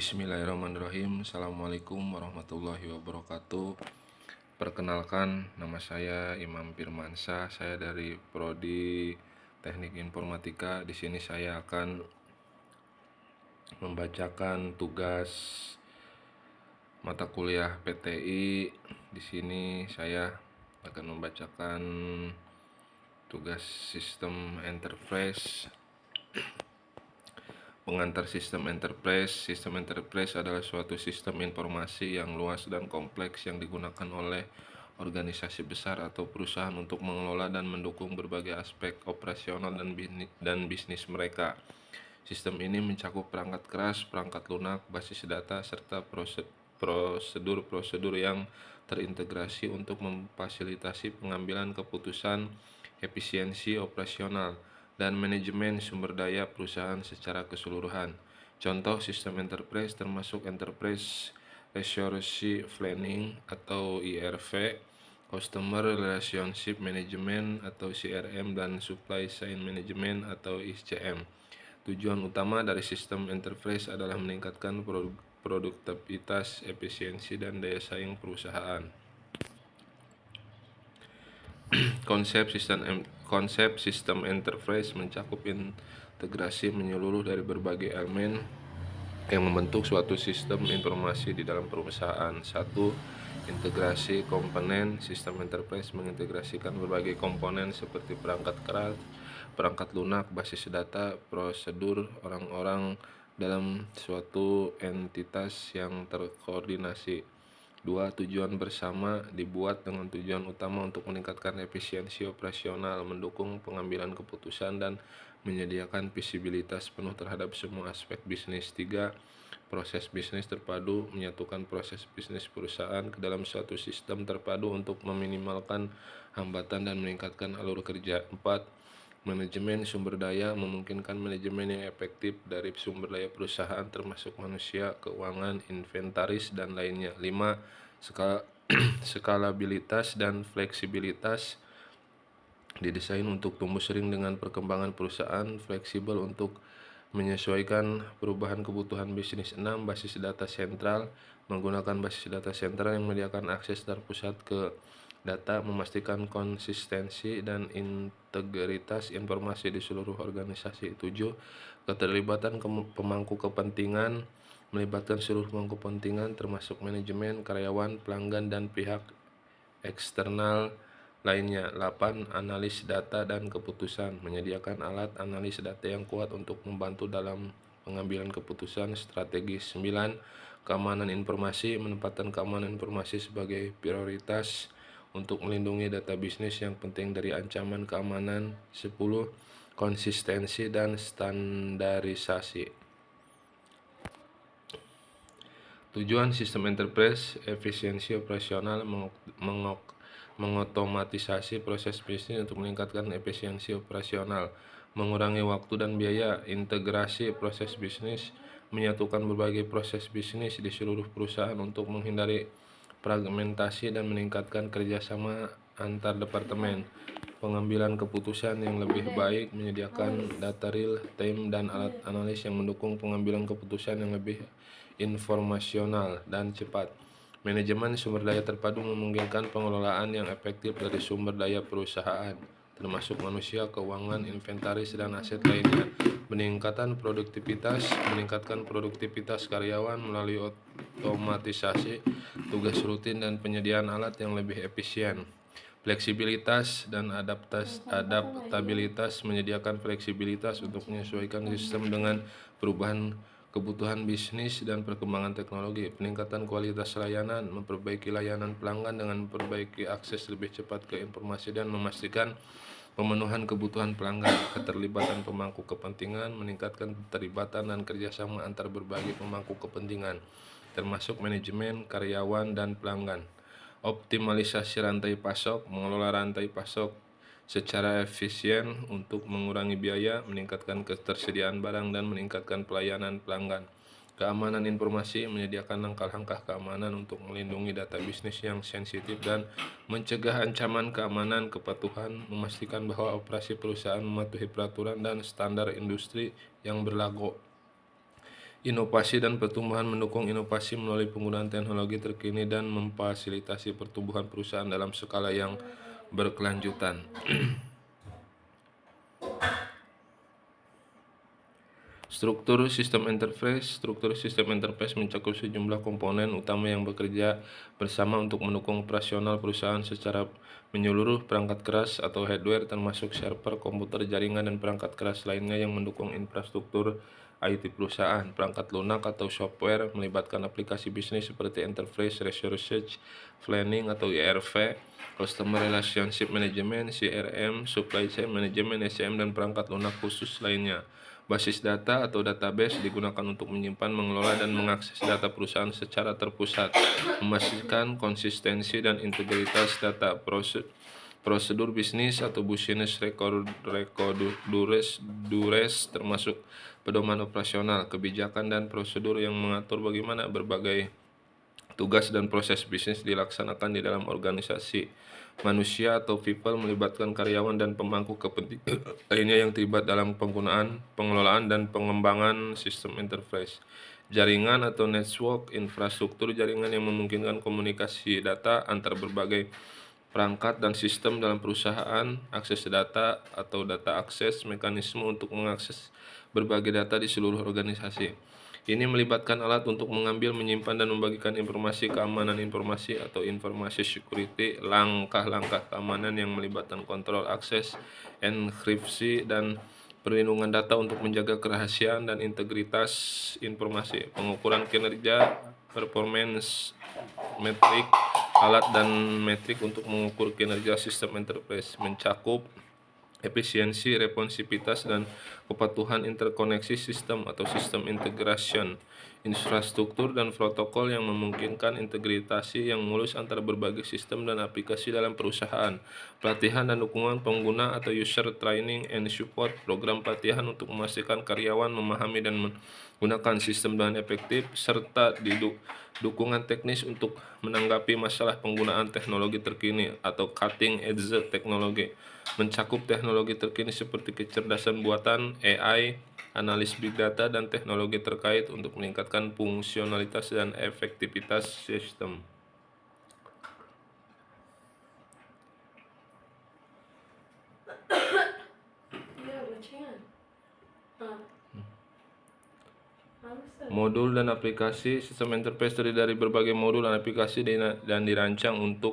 Bismillahirrahmanirrahim. Assalamualaikum warahmatullahi wabarakatuh. Perkenalkan, nama saya Imam Firmansyah. Saya dari Prodi Teknik Informatika. Di sini saya akan membacakan tugas mata kuliah PTI. Di sini saya akan membacakan tugas sistem enterprise. Pengantar sistem enterprise. Sistem enterprise adalah suatu sistem informasi yang luas dan kompleks yang digunakan oleh organisasi besar atau perusahaan untuk mengelola dan mendukung berbagai aspek operasional dan bisnis mereka. Sistem ini mencakup perangkat keras, perangkat lunak, basis data, serta prosedur-prosedur yang terintegrasi untuk memfasilitasi pengambilan keputusan, efisiensi operasional, dan manajemen sumber daya perusahaan secara keseluruhan. Contoh sistem enterprise termasuk Enterprise Resource Planning atau ERP, Customer Relationship Management atau CRM, dan Supply Chain Management atau SCM. Tujuan utama dari sistem enterprise adalah meningkatkan produktivitas, efisiensi, dan daya saing perusahaan. Konsep sistem enterprise mencakup integrasi menyeluruh dari berbagai elemen yang membentuk suatu sistem informasi di dalam perusahaan. 1. Integrasi komponen. Sistem enterprise mengintegrasikan berbagai komponen seperti perangkat keras, perangkat lunak, basis data, prosedur, orang-orang dalam suatu entitas yang terkoordinasi. 2. Tujuan bersama dibuat dengan tujuan utama untuk meningkatkan efisiensi operasional, mendukung pengambilan keputusan, dan menyediakan visibilitas penuh terhadap semua aspek bisnis. 3. Proses bisnis terpadu menyatukan proses bisnis perusahaan ke dalam suatu sistem terpadu untuk meminimalkan hambatan dan meningkatkan alur kerja. 4. Manajemen sumber daya memungkinkan manajemen yang efektif dari sumber daya perusahaan termasuk manusia, keuangan, inventaris, dan lainnya. 5. Skalabilitas dan fleksibilitas didesain untuk tumbuh sering dengan perkembangan perusahaan, fleksibel untuk menyesuaikan perubahan kebutuhan bisnis. 6. Basis data sentral menggunakan basis data sentral yang menyediakan akses terpusat ke data, memastikan konsistensi dan integritas informasi di seluruh organisasi. 7. Keterlibatan pemangku kepentingan melibatkan seluruh pemangku kepentingan termasuk manajemen, karyawan, pelanggan, dan pihak eksternal lainnya. 8. Analis data dan keputusan menyediakan alat analis data yang kuat untuk membantu dalam pengambilan keputusan strategis. 9. Keamanan informasi menempatkan keamanan informasi sebagai prioritas untuk melindungi data bisnis yang penting dari ancaman keamanan. 10. Konsistensi dan standarisasi. Tujuan sistem enterprise efisiensi operasional, mengotomatisasi proses bisnis untuk meningkatkan efisiensi operasional, mengurangi waktu dan biaya, integrasi proses bisnis, menyatukan berbagai proses bisnis di seluruh perusahaan untuk menghindari fragmentasi dan meningkatkan kerjasama antar departemen, pengambilan keputusan yang lebih baik, menyediakan data real time dan alat analis yang mendukung pengambilan keputusan yang lebih informasional dan cepat. Manajemen sumber daya terpadu memungkinkan pengelolaan yang efektif dari sumber daya perusahaan, termasuk manusia, keuangan, inventaris, dan aset lainnya. Meningkatkan produktivitas karyawan melalui otomatisasi tugas rutin dan penyediaan alat yang lebih efisien. Fleksibilitas dan adaptabilitas menyediakan fleksibilitas untuk menyesuaikan sistem dengan perubahan kebutuhan bisnis dan perkembangan teknologi. Peningkatan kualitas layanan, memperbaiki layanan pelanggan dengan memperbaiki akses lebih cepat ke informasi dan memastikan pemenuhan kebutuhan pelanggan. Keterlibatan pemangku kepentingan meningkatkan keterlibatan dan kerjasama antar berbagai pemangku kepentingan, termasuk manajemen, karyawan, dan pelanggan. Optimalisasi rantai pasok, mengelola rantai pasok secara efisien untuk mengurangi biaya, meningkatkan ketersediaan barang, dan meningkatkan pelayanan pelanggan. Keamanan informasi menyediakan langkah-langkah keamanan untuk melindungi data bisnis yang sensitif dan mencegah ancaman keamanan. Kepatuhan memastikan bahwa operasi perusahaan mematuhi peraturan dan standar industri yang berlaku. Inovasi dan pertumbuhan mendukung inovasi melalui penggunaan teknologi terkini dan memfasilitasi pertumbuhan perusahaan dalam skala yang berkelanjutan. Struktur sistem enterprise mencakup sejumlah komponen utama yang bekerja bersama untuk mendukung operasional perusahaan secara menyeluruh. Perangkat keras atau hardware termasuk server, komputer, jaringan, dan perangkat keras lainnya yang mendukung infrastruktur IT perusahaan. Perangkat lunak atau software melibatkan aplikasi bisnis seperti Enterprise Resource Planning atau ERP, Customer Relationship Management (CRM), Supply Chain Management (SCM), dan perangkat lunak khusus lainnya. Basis data atau database digunakan untuk menyimpan, mengelola, dan mengakses data perusahaan secara terpusat, memastikan konsistensi dan integritas data. Prosedur bisnis atau business dures termasuk pedoman operasional, kebijakan, dan prosedur yang mengatur bagaimana berbagai tugas dan proses bisnis dilaksanakan di dalam organisasi. Manusia atau people melibatkan karyawan dan pemangku kepentingan lainnya yang terlibat dalam penggunaan, pengelolaan, dan pengembangan sistem enterprise. Jaringan atau network, infrastruktur jaringan yang memungkinkan komunikasi data antar berbagai perangkat dan sistem dalam perusahaan. Akses data atau data akses, mekanisme untuk mengakses berbagai data di seluruh organisasi. Ini melibatkan alat untuk mengambil, menyimpan, dan membagikan informasi. Keamanan informasi atau informasi security, langkah-langkah keamanan yang melibatkan kontrol akses, enkripsi, dan perlindungan data untuk menjaga kerahasiaan dan integritas informasi. Pengukuran kinerja, performance metrik, alat dan metrik untuk mengukur kinerja sistem enterprise mencakup efisiensi, responsivitas, dan kepatuhan interkoneksi sistem atau sistem integration, infrastruktur dan protokol yang memungkinkan integrasi yang mulus antara berbagai sistem dan aplikasi dalam perusahaan. Pelatihan dan dukungan pengguna atau user training and support, program pelatihan untuk memastikan karyawan memahami dan menggunakan sistem dengan efektif, serta dukungan teknis untuk menanggapi masalah penggunaan teknologi terkini atau cutting edge teknologi. Mencakup teknologi terkini seperti kecerdasan buatan, AI, analis big data, dan teknologi terkait untuk meningkatkan fungsionalitas dan efektivitas sistem. Modul dan aplikasi. Sistem enterprise terdiri dari berbagai modul dan aplikasi dan dirancang untuk